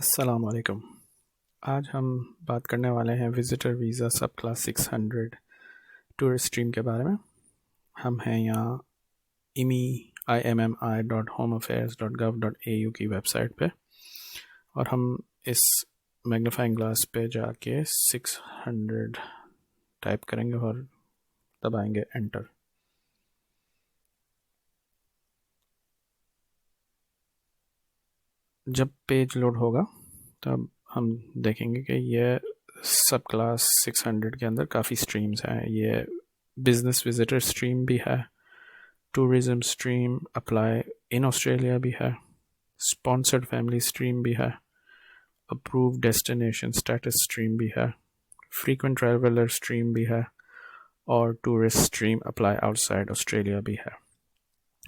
अस्सलाम वालेकुम। आज हम बात करने वाले हैं विज़िटर वीज़ा सब क्लास 600 टूरिस्ट स्ट्रीम के बारे में। हम हैं यहाँ immi.homeaffairs.gov.au की वेबसाइट पे और हम इस मैग्नीफाइंग ग्लास पे जाके 600 टाइप करेंगे और दबाएंगे एंटर। जब पेज लोड होगा तब हम देखेंगे कि ये सब क्लास 600 के अंदर काफ़ी स्ट्रीम्स हैं। ये बिज़नेस विज़िटर स्ट्रीम भी है, tourism stream, apply in Australia भी है, स्पॉन्सर्ड फैमिली स्ट्रीम भी है, अप्रूव डेस्टिनेशन स्टेटस स्ट्रीम भी है, फ्रीक्वेंट ट्रैवलर स्ट्रीम भी है और tourist stream apply outside Australia भी है।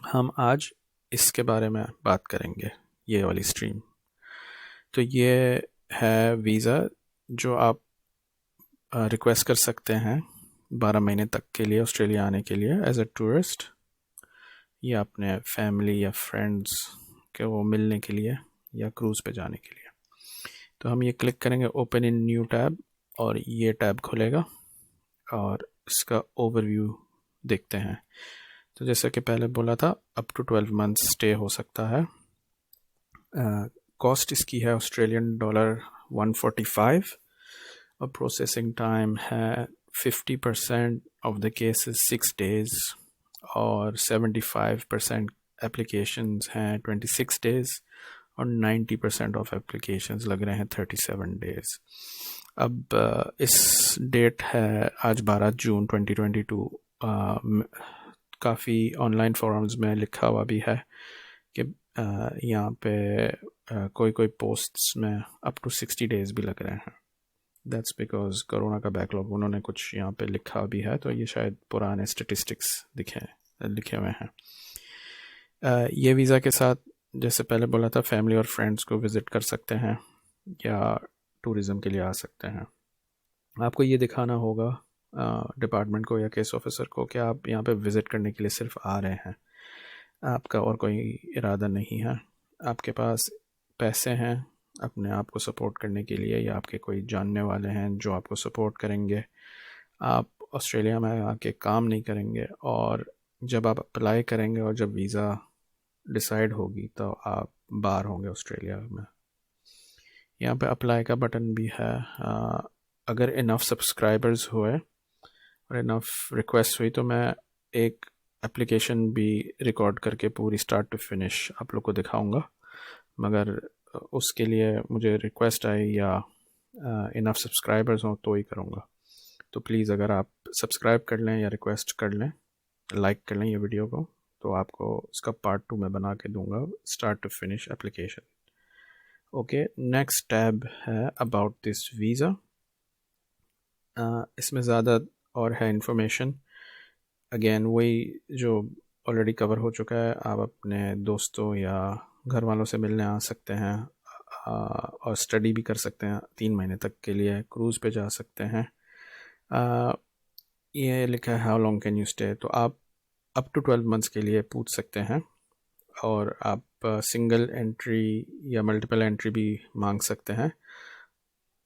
हम आज इसके बारे में बात करेंगे, ये वाली स्ट्रीम। तो ये है वीज़ा जो आप रिक्वेस्ट कर सकते हैं 12 महीने तक के लिए ऑस्ट्रेलिया आने के लिए एज अ टूरिस्ट, या अपने फैमिली या फ्रेंड्स के वो मिलने के लिए या क्रूज़ पे जाने के लिए। तो हम ये क्लिक करेंगे ओपन इन न्यू टैब और ये टैब खुलेगा और इसका ओवरव्यू देखते हैं। तो जैसा कि पहले बोला था, अप टू 12 मंथ्स स्टे हो सकता है। कॉस्ट इसकी है ऑस्ट्रेलियन डॉलर 145 और प्रोसेसिंग टाइम है 50% ऑफ द केसेस 6 डेज़ और 75% एप्लीकेशंस हैं 26 डेज़ और 90% ऑफ एप्लीकेशंस लग रहे हैं 37 डेज़। अब इस डेट है आज 12 जून 2022। काफ़ी ऑनलाइन फोरम्स में लिखा हुआ भी है कि यहाँ पे कोई पोस्ट्स में अप टू 60 डेज़ भी लग रहे हैं। दैट्स बिकॉज कोरोना का बैकलॉग उन्होंने कुछ यहाँ पे लिखा भी है, तो ये शायद पुराने स्टेटिस्टिक्स लिखे हुए हैं। ये वीज़ा के साथ जैसे पहले बोला था फैमिली और फ्रेंड्स को विज़िट कर सकते हैं या टूरिज़म के लिए आ सकते हैं। आपको ये दिखाना होगा डिपार्टमेंट को या केस ऑफिसर को कि आप यहाँ पे विज़िट करने के लिए सिर्फ आ रहे हैं, आपका और कोई इरादा नहीं है। आपके पास पैसे हैं अपने आप को सपोर्ट करने के लिए या आपके कोई जानने वाले हैं जो आपको सपोर्ट करेंगे। आप ऑस्ट्रेलिया में आके काम नहीं करेंगे और जब आप अप्लाई करेंगे और जब वीज़ा डिसाइड होगी तो आप बाहर होंगे ऑस्ट्रेलिया में। यहाँ पे अप्लाई का बटन भी है। अगर इनफ सब्सक्राइबर्स हुए और इनफ रिक्वेस्ट हुई तो मैं एक एप्लीकेशन भी रिकॉर्ड करके पूरी स्टार्ट टू फिनिश आप लोग को दिखाऊंगा, मगर उसके लिए मुझे रिक्वेस्ट आए या इनफ सब्सक्राइबर्स हों तो ही करूँगा। तो प्लीज़ अगर आप सब्सक्राइब कर लें या रिक्वेस्ट कर लें, लाइक कर लें ये वीडियो को, तो आपको इसका पार्ट 2 में बना के दूंगा, start to finish application. Okay, next tab है अबाउट दिस वीज़ा। इसमें ज़्यादा और है इंफॉर्मेशन, अगेन वही जो ऑलरेडी कवर हो चुका है। आप अपने दोस्तों या घर वालों से मिलने आ सकते हैं और स्टडी भी कर सकते हैं 3 महीने तक के लिए, क्रूज़ पे जा सकते हैं। ये लिखा है how long can you stay, तो आप अप टू 12 मंथ्स के लिए पूछ सकते हैं और आप सिंगल एंट्री या मल्टीपल एंट्री भी मांग सकते हैं।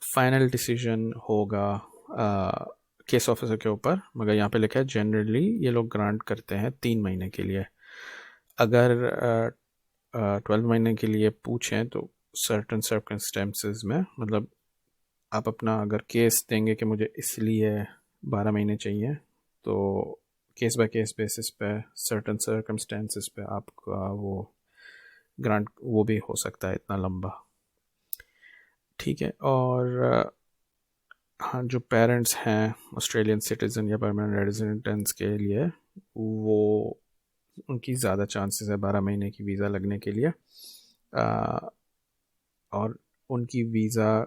फाइनल डिसीजन होगा केस ऑफिसर के ऊपर, मगर यहाँ पे लिखा है जनरली ये लोग ग्रांट करते हैं 3 महीने के लिए। अगर 12 महीने के लिए पूछें तो सर्टन सर्कमस्टेंसेस में, मतलब आप अपना अगर केस देंगे कि मुझे इसलिए 12 महीने चाहिए, तो केस बाय केस बेसिस पे सर्टन सर्कमस्टेंसेस पे आपका वो ग्रांट वो भी हो सकता है इतना लंबा, ठीक है। और हाँ, जो पेरेंट्स हैं ऑस्ट्रेलियन सिटीज़न या परमानेंट रेजिडेंट्स के लिए, वो उनकी ज़्यादा चांसेस है 12 महीने की वीज़ा लगने के लिए। और उनकी वीज़ा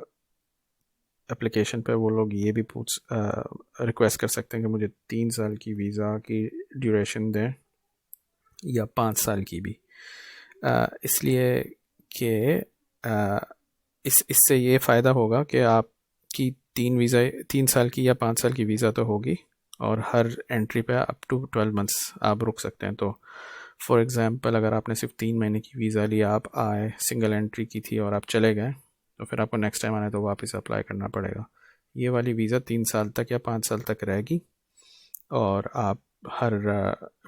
एप्लीकेशन पे वो लोग ये भी रिक्वेस्ट कर सकते हैं कि मुझे 3 साल की वीज़ा की ड्यूरेशन दें या 5 साल की भी, इसलिए कि इससे ये फ़ायदा होगा कि आपकी 3 साल की या 5 साल की वीज़ा तो होगी और हर एंट्री पे अप टू 12 मंथ्स आप रुक सकते हैं। तो फॉर एग्ज़ाम्पल अगर आपने सिर्फ 3 महीने की वीज़ा ली, आप आए, सिंगल एंट्री की थी और आप चले गए, तो फिर आपको नेक्स्ट टाइम आना है तो वापस अप्लाई करना पड़ेगा। ये वाली वीज़ा 3 साल तक या 5 साल तक रहेगी और आप हर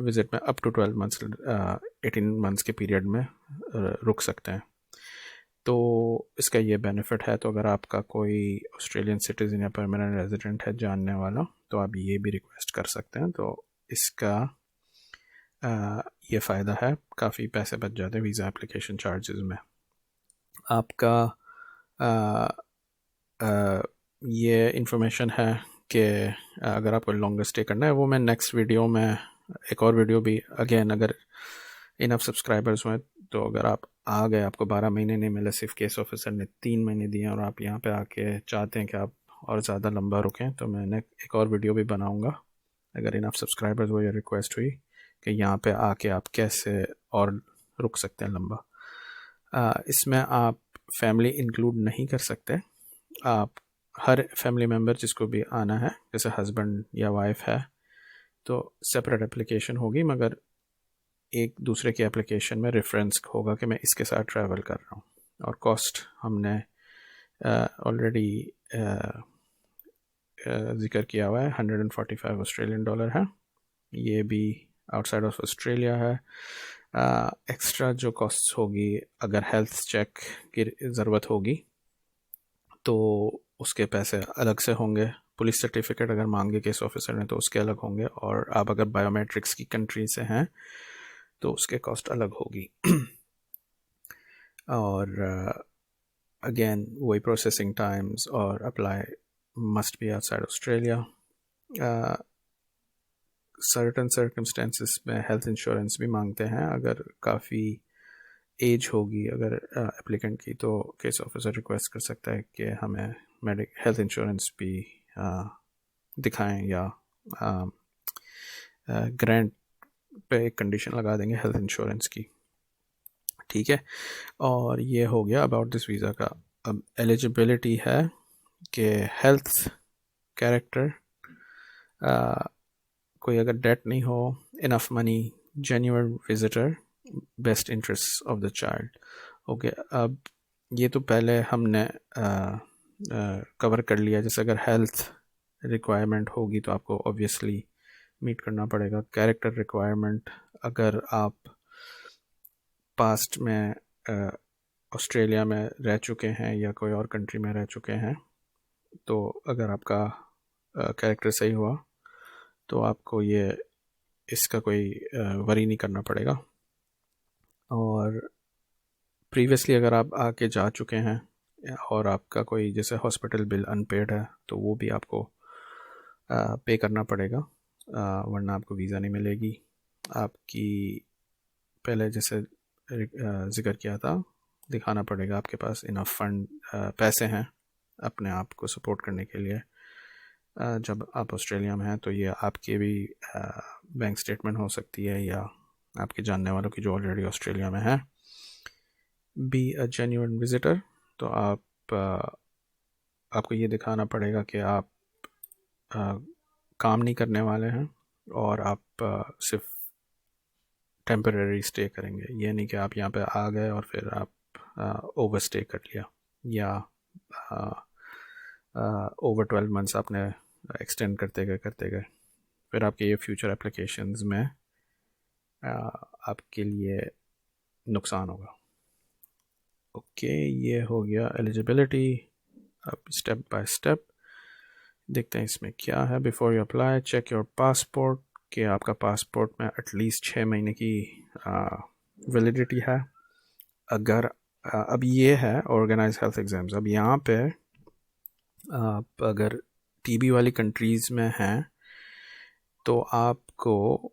विज़िट में अप टू 12 मंथ्स 18 मंथ्स के पीरियड में रुक सकते हैं। तो इसका ये बेनिफिट है। तो अगर आपका कोई ऑस्ट्रेलियन सिटीज़न या परमानेंट रेजिडेंट है जानने वाला तो आप ये भी रिक्वेस्ट कर सकते हैं। तो इसका ये फ़ायदा है, काफ़ी पैसे बच जाते हैं वीज़ा एप्लीकेशन चार्जेस में। आपका ये इन्फॉर्मेशन है कि अगर आपको लॉन्गर स्टे करना है, वो मैं नेक्स्ट वीडियो में एक और वीडियो भी अगेन, अगर इनफ सब्सक्राइबर्स हुए तो अगर आप आ गए, आपको 12 महीने नहीं मिले, सिर्फ केस ऑफिसर ने 3 महीने दिए और आप यहाँ पे आके चाहते हैं कि आप और ज़्यादा लंबा रुकें, तो मैंने एक और वीडियो भी बनाऊँगा अगर इनफ सब्सक्राइबर्स हुए या रिक्वेस्ट हुई कि यहाँ पे आके आप कैसे और रुक सकते हैं लंबा। इसमें आप फैमिली इंक्लूड नहीं कर सकते। आप हर फैमिली मेम्बर जिसको भी आना है, जैसे हस्बैंड या वाइफ है, तो सेपरेट एप्लीकेशन होगी, मगर एक दूसरे की एप्लीकेशन में रेफरेंस होगा कि मैं इसके साथ ट्रैवल कर रहा हूँ। और कॉस्ट हमने ऑलरेडी जिक्र किया हुआ है, $145 ऑस्ट्रेलियन डॉलर है। ये भी आउटसाइड ऑफ ऑस्ट्रेलिया है। एक्स्ट्रा जो कॉस्ट होगी, अगर हेल्थ चेक की ज़रूरत होगी तो उसके पैसे अलग से होंगे। पुलिस सर्टिफिकेट अगर मांगे केस ऑफिसर ने तो उसके अलग होंगे। और आप अगर बायोमेट्रिक्स की कंट्री से हैं तो उसके कॉस्ट अलग होगी। और अगेन वही प्रोसेसिंग टाइम्स और apply must be outside Australia. Certain circumstances में हेल्थ इंश्योरेंस भी मांगते हैं। अगर काफ़ी एज होगी अगर एप्लीकेंट की, तो केस ऑफिसर रिक्वेस्ट कर सकता है कि हमें हेल्थ इंश्योरेंस भी दिखाएं, या ग्रांट पे एक कंडीशन लगा देंगे हेल्थ इंश्योरेंस की। ठीक है, और ये हो गया अबाउट दिस वीज़ा का। अब एलिजिबिलिटी है कि हेल्थ कैरेक्टर, कोई अगर डेट नहीं हो, enough money, genuine visitor, best interest of the child. Okay, अब ये तो पहले हमने कवर कर लिया। जैसे अगर हेल्थ रिक्वायरमेंट होगी तो आपको ऑब्वियसली मीट करना पड़ेगा। कैरेक्टर रिक्वायरमेंट, अगर आप पास्ट में ऑस्ट्रेलिया में रह चुके हैं या कोई और कंट्री में रह चुके हैं, तो अगर आपका कैरेक्टर सही हुआ तो आपको ये इसका कोई वरी नहीं करना पड़ेगा। और प्रीवियसली अगर आप आके जा चुके हैं और आपका कोई जैसे हॉस्पिटल बिल अनपेड है तो वो भी आपको पे करना पड़ेगा, वरना आपको वीज़ा नहीं मिलेगी। आपकी पहले जैसे जिक्र किया था, दिखाना पड़ेगा आपके पास इनफ फंड, पैसे हैं अपने आप को सपोर्ट करने के लिए। जब आप ऑस्ट्रेलिया में हैं तो ये आपकी भी बैंक स्टेटमेंट हो सकती है या आपके जानने वालों की जो ऑलरेडी ऑस्ट्रेलिया में है। बी अ जेन्युइन विजिटर, तो आपको ये दिखाना पड़ेगा कि आप काम नहीं करने वाले हैं और आप सिर्फ टेम्परेरी स्टे करेंगे। ये नहीं कि आप यहाँ पे आ गए और फिर आप ओवर स्टे कर लिया, या ओवर 12 मंथ्स आपने एक्सटेंड करते गए फिर आपके ये फ्यूचर एप्लीकेशंस में आपके लिए नुकसान होगा। ओके, ये हो गया एलिजिबिलिटी। अब स्टेप बाय स्टेप देखते हैं इसमें क्या है। Before you apply, check your passport कि आपका पासपोर्ट में एटलीस्ट 6 महीने की वैलिडिटी है। अगर अब ये है ऑर्गेनाइज हेल्थ एग्ज़ाम्स। अब यहाँ पे आप अगर टीबी वाली कंट्रीज़ में हैं तो आपको,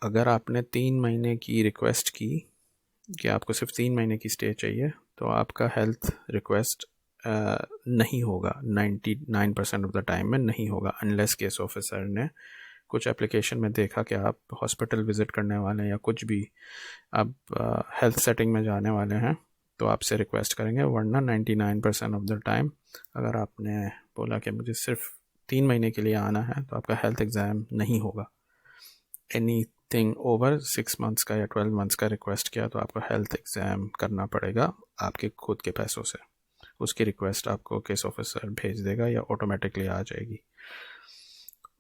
अगर आपने 3 महीने की रिक्वेस्ट की कि आपको सिर्फ 3 महीने की स्टे चाहिए, तो आपका हेल्थ रिक्वेस्ट नहीं होगा। 99% ऑफ द टाइम में नहीं होगा, अनलेस केस ऑफिसर ने कुछ एप्लीकेशन में देखा कि आप हॉस्पिटल विज़िट करने वाले हैं या कुछ भी आप हेल्थ सेटिंग में जाने वाले हैं तो आपसे रिक्वेस्ट करेंगे। वरना 99% ऑफ द टाइम अगर आपने बोला कि मुझे सिर्फ 3 महीने के लिए आना है तो आपका हेल्थ एग्ज़ाम नहीं होगा। एनीथिंग ओवर 6 मंथ्स का या 12 मंथ्स का रिक्वेस्ट किया तो आपको हेल्थ एग्ज़ाम करना पड़ेगा आपके खुद के पैसों से। उसकी रिक्वेस्ट आपको केस ऑफिसर भेज देगा या ऑटोमेटिकली आ जाएगी।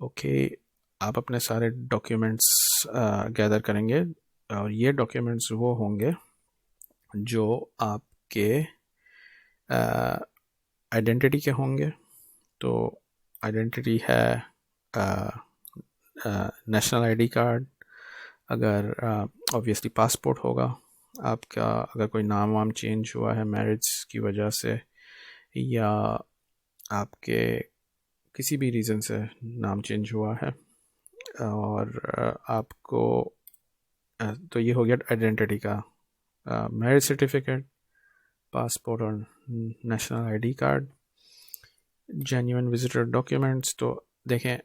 ओके, आप अपने सारे डॉक्यूमेंट्स गैदर करेंगे और ये डॉक्यूमेंट्स वो होंगे जो आपके आइडेंटिटी के होंगे। तो आइडेंटिटी है नेशनल आईडी कार्ड, अगर ऑब्वियसली पासपोर्ट होगा आपका, अगर कोई नाम वाम चेंज हुआ है मैरिज की वजह से या आपके किसी भी रीज़न से नाम चेंज हुआ है, और आपको तो ये हो गया आइडेंटिटी का। मैरिज सर्टिफिकेट, पासपोर्ट और national ID card, genuine visitor documents. तो देखें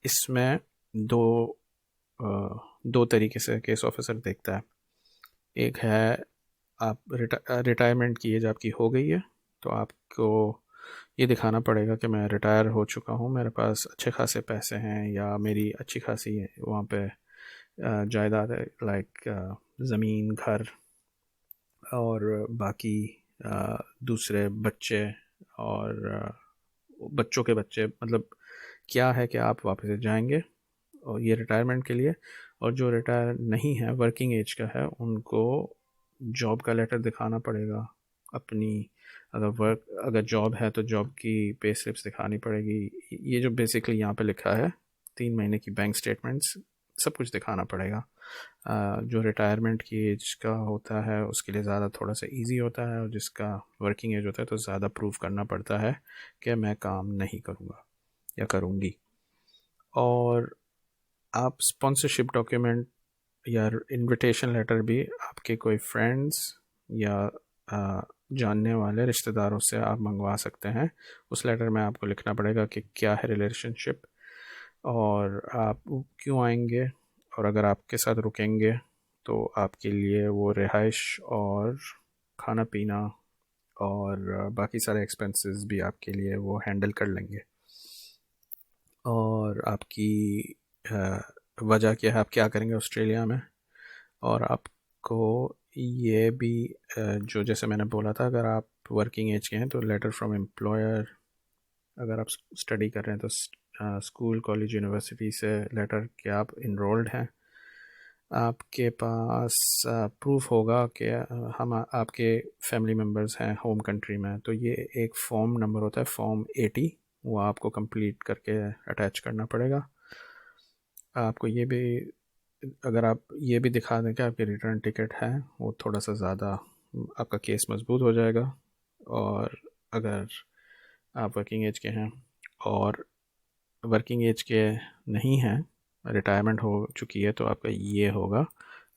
इसमें दो तरीके से केस ऑफिसर देखता है। एक है आप रिटायरमेंट की एज आपकी हो गई है, तो आपको ये दिखाना पड़ेगा कि मैं रिटायर हो चुका हूँ, मेरे पास अच्छे खासे पैसे हैं या मेरी अच्छी खासी वहाँ पे जायदाद है, लाइक ज़मीन, घर और बाकी दूसरे बच्चे और बच्चों के बच्चे, मतलब क्या है कि आप वापस जाएंगे और ये रिटायरमेंट के लिए। और जो रिटायर नहीं है, वर्किंग एज का है, उनको जॉब का लेटर दिखाना पड़ेगा अपनी। अगर जॉब है तो जॉब की पे स्लिप्स दिखानी पड़ेगी। ये जो बेसिकली यहाँ पे लिखा है 3 महीने की बैंक स्टेटमेंट्स, सब कुछ दिखाना पड़ेगा। जो रिटायरमेंट की एज का होता है उसके लिए ज़्यादा थोड़ा सा इजी होता है, और जिसका वर्किंग एज होता है तो ज़्यादा प्रूव करना पड़ता है कि मैं काम नहीं करूँगा या करूँगी। और आप स्पॉन्सरशिप डॉक्यूमेंट या इनविटेशन लेटर भी आपके कोई फ्रेंड्स या जानने वाले रिश्तेदारों से आप मंगवा सकते हैं। उस लेटर में आपको लिखना पड़ेगा कि क्या है रिलेशनशिप और आप क्यों आएंगे, और अगर आपके साथ रुकेंगे तो आपके लिए वो रिहाइश और खाना पीना और बाकी सारे एक्सपेंसेस भी आपके लिए वो हैंडल कर लेंगे। और आपकी वजह क्या है, आप क्या करेंगे ऑस्ट्रेलिया में, और आपको ये भी जो जैसे मैंने बोला था, अगर आप वर्किंग एज के हैं तो लेटर फ्रॉम एम्प्लॉयर, अगर आप स्टडी कर रहे हैं तो स्कूल, कॉलेज, यूनिवर्सिटी से लेटर कि आप इनरोल्ड हैं, आपके पास प्रूफ होगा कि हम आपके फैमिली मेम्बर्स हैं होम कंट्री में। तो ये एक फॉर्म नंबर होता है, फॉर्म 80, वो आपको कंप्लीट करके अटैच करना पड़ेगा। आपको ये भी, अगर आप ये भी दिखा दें कि आपकी रिटर्न टिकट है, वो थोड़ा सा ज़्यादा आपका केस मजबूत हो जाएगा। और अगर आप वर्किंग एज के हैं और वर्किंग एज के नहीं हैं, रिटायरमेंट हो चुकी है, तो आपका ये होगा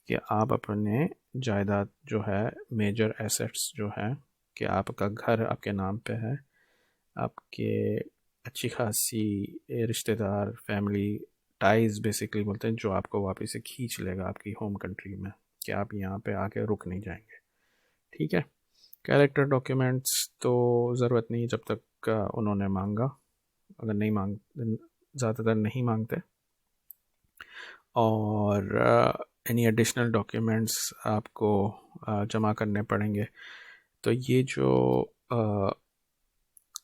कि आप अपने जायदाद जो है, मेजर एसेट्स जो है, कि आपका घर आपके नाम पे है, आपके अच्छी खासी रिश्तेदार, फैमिली टाइज बेसिकली बोलते हैं, जो आपको वापस से खींच लेगा आपकी होम कंट्री में, कि आप यहाँ पे आके रुक नहीं जाएंगे। ठीक है। कैरेक्टर डॉक्यूमेंट्स तो ज़रूरत नहीं जब तक उन्होंने मांगा, अगर नहीं मांग, ज़्यादातर नहीं मांगते। और एनी एडिशनल डॉक्यूमेंट्स आपको जमा करने पड़ेंगे। तो ये जो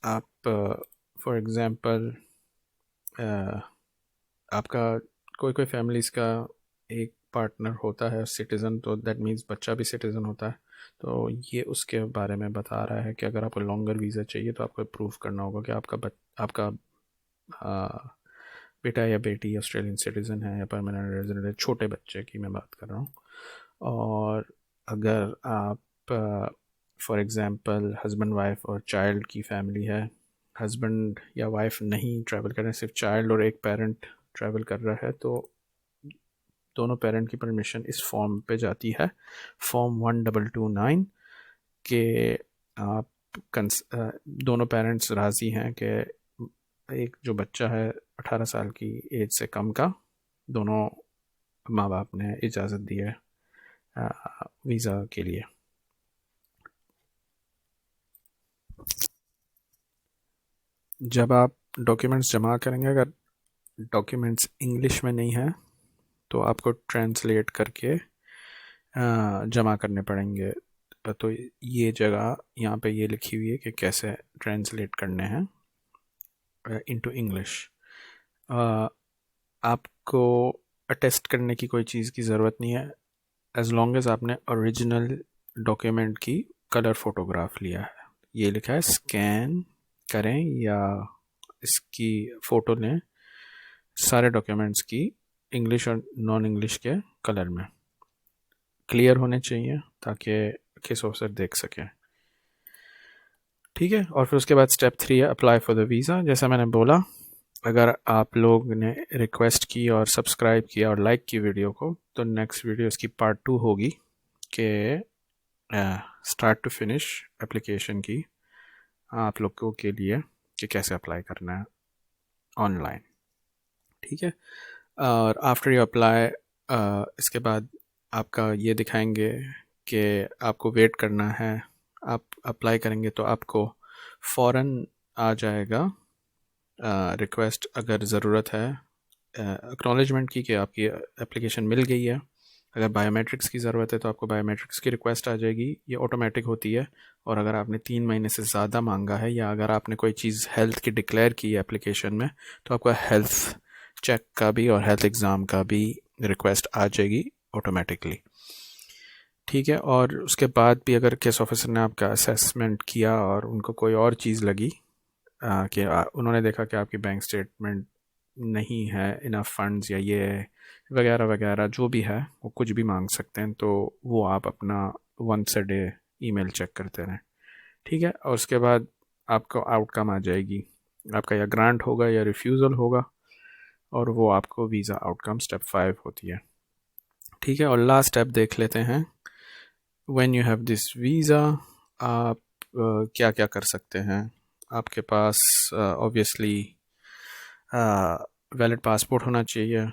आप फॉर एग्ज़ाम्पल आपका कोई फैमिलीज़ का एक पार्टनर होता है सिटीज़न, तो दैट मीन्स बच्चा भी सिटीज़न होता है। तो ये उसके बारे में बता रहा है कि अगर आपको लॉन्गर वीज़ा चाहिए तो आपको प्रूफ करना होगा कि आपका बेटा या बेटी ऑस्ट्रेलियन सिटीज़न है या परमानेंट रेजिडेंट है। छोटे बच्चे की मैं बात कर रहा हूँ। और अगर आप फॉर एग्ज़ाम्पल हस्बैंड, वाइफ और चाइल्ड की फैमिली है, हस्बैंड या वाइफ नहीं ट्रैवल कर रहे हैं, सिर्फ चाइल्ड और एक पेरेंट ट्रैवल कर रहा है, तो दोनों पेरेंट की परमिशन इस फॉर्म पे जाती है, फॉर्म 1229, के आप दोनों पेरेंट्स राज़ी हैं कि एक जो बच्चा है 18 साल की एज से कम का, दोनों माँ बाप ने इजाज़त दी है वीज़ा के लिए। जब आप डॉक्यूमेंट्स जमा करेंगे, अगर डॉक्यूमेंट्स इंग्लिश में नहीं है तो आपको ट्रांसलेट करके जमा करने पड़ेंगे। तो ये जगह यहाँ पे ये लिखी हुई है कि कैसे ट्रांसलेट करने हैं इनटू इंग्लिश। आपको अटेस्ट करने की कोई चीज़ की ज़रूरत नहीं है, एज लॉन्ग एज आपने ओरिजिनल डॉक्यूमेंट की कलर फोटोग्राफ लिया है। ये लिखा है स्कैन करें या इसकी फ़ोटो लें सारे डॉक्यूमेंट्स की, इंग्लिश और नॉन इंग्लिश के कलर में क्लियर होने चाहिए ताकि केस ऑफिसर देख सके। ठीक है, और फिर उसके बाद स्टेप 3 है अप्लाई फॉर द वीज़ा। जैसा मैंने बोला, अगर आप लोग ने रिक्वेस्ट की और सब्सक्राइब किया और लाइक की वीडियो को, तो नेक्स्ट वीडियो इसकी पार्ट 2 होगी कि स्टार्ट टू फिनिश एप्लीकेशन की आप लोगों के लिए कि कैसे अप्लाई करना है ऑनलाइन। ठीक है, और आफ्टर यू अप्लाई इसके बाद आपका ये दिखाएंगे कि आपको वेट करना है। आप अप्लाई करेंगे तो आपको फ़ौरन आ जाएगा रिक्वेस्ट, अगर ज़रूरत है एक्नॉलेजमेंट की कि आपकी एप्लीकेशन मिल गई है। अगर बायोमेट्रिक्स की ज़रूरत है तो आपको बायोमेट्रिक्स की रिक्वेस्ट आ जाएगी, ये ऑटोमेटिक होती है। और अगर आपने 3 महीने से ज़्यादा मांगा है या अगर आपने कोई चीज़ हेल्थ की डिक्लेयर की है एप्लीकेशन में, तो आपका हेल्थ चेक का भी और हेल्थ एग्ज़ाम का भी रिक्वेस्ट आ जाएगी ऑटोमेटिकली। ठीक है, और उसके बाद भी अगर केस ऑफिसर ने आपका असेसमेंट किया और उनको कोई और चीज़ लगी कि उन्होंने देखा कि आपकी बैंक स्टेटमेंट नहीं है, इनफ फंड्स या ये वगैरह वगैरह जो भी है, वो कुछ भी मांग सकते हैं, तो वो आप अपना once a day email check करते रहें। ठीक है, और उसके बाद आपको आउटकम आ जाएगी, आपका या ग्रांट होगा या रिफ्यूज़ल होगा, और वो आपको वीज़ा आउटकम स्टेप 5 होती है। ठीक है, और लास्ट स्टेप देख लेते हैं। When you have this visa, आप क्या क्या कर सकते हैं। आपके पास ऑब्वियसली वैलिड पासपोर्ट होना चाहिए।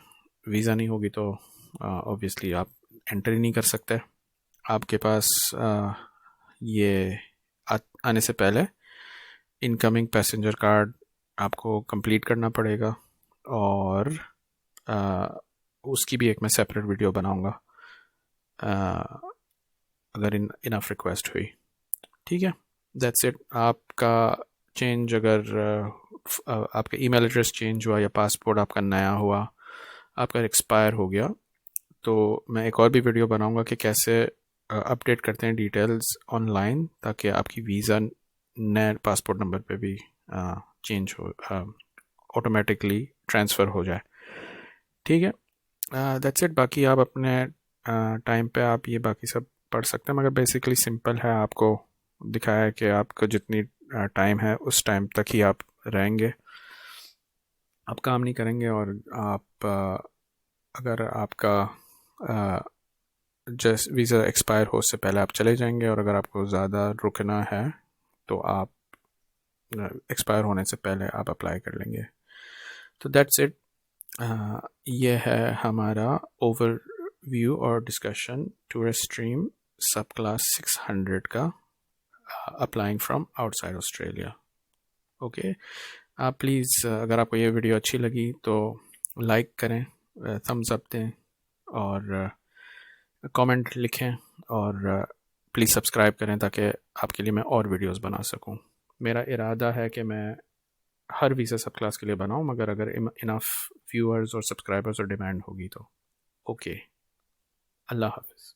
वीज़ा नहीं होगी तो ऑब्वियसली आप एंट्री नहीं कर सकते। आपके पास ये आने से पहले इनकमिंग पैसेंजर कार्ड आपको कंप्लीट करना पड़ेगा, और उसकी भी एक मैं सेपरेट वीडियो बनाऊंगा अगर इनफ रिक्वेस्ट हुई। ठीक है, दैट्स इट। आपका चेंज अगर आपका ईमेल एड्रेस चेंज हुआ या पासपोर्ट आपका नया हुआ, आपका एक्सपायर हो गया, तो मैं एक और भी वीडियो बनाऊंगा कि कैसे अपडेट करते हैं डिटेल्स ऑनलाइन, ताकि आपकी वीज़ा नए पासपोर्ट नंबर पे भी चेंज हो, ऑटोमेटिकली ट्रांसफ़र हो जाए। ठीक है, दैट्स इट। बाकी आप अपने टाइम पे आप ये बाकी सब पढ़ सकते हैं, मगर बेसिकली सिंपल है। आपको दिखाया है कि आपको जितनी टाइम है उस टाइम तक ही आप रहेंगे, आप काम नहीं करेंगे। और आप अगर आपका जस्ट वीज़ा एक्सपायर हो उससे पहले आप चले जाएंगे, और अगर आपको ज़्यादा रुकना है तो आप एक्सपायर होने से पहले आप अप्लाई कर लेंगे। तो दैट्स इट। ये है हमारा ओवरव्यू और डिस्कशन टूरिस्ट स्ट्रीम सब क्लास 600 का, applying from outside Australia. Okay, आप प्लीज़ अगर आपको ये वीडियो अच्छी लगी तो लाइक करें, थम्स अप दें, और कमेंट लिखें, और प्लीज़ सब्सक्राइब करें ताकि आपके लिए मैं और वीडियोस बना सकूं। मेरा इरादा है कि मैं हर वीज़ा सब क्लास के लिए बनाऊं, मगर अगर इनफ व्यूअर्स और सब्सक्राइबर्स और डिमांड होगी तो। ओके, अल्लाह हाफ़िज़।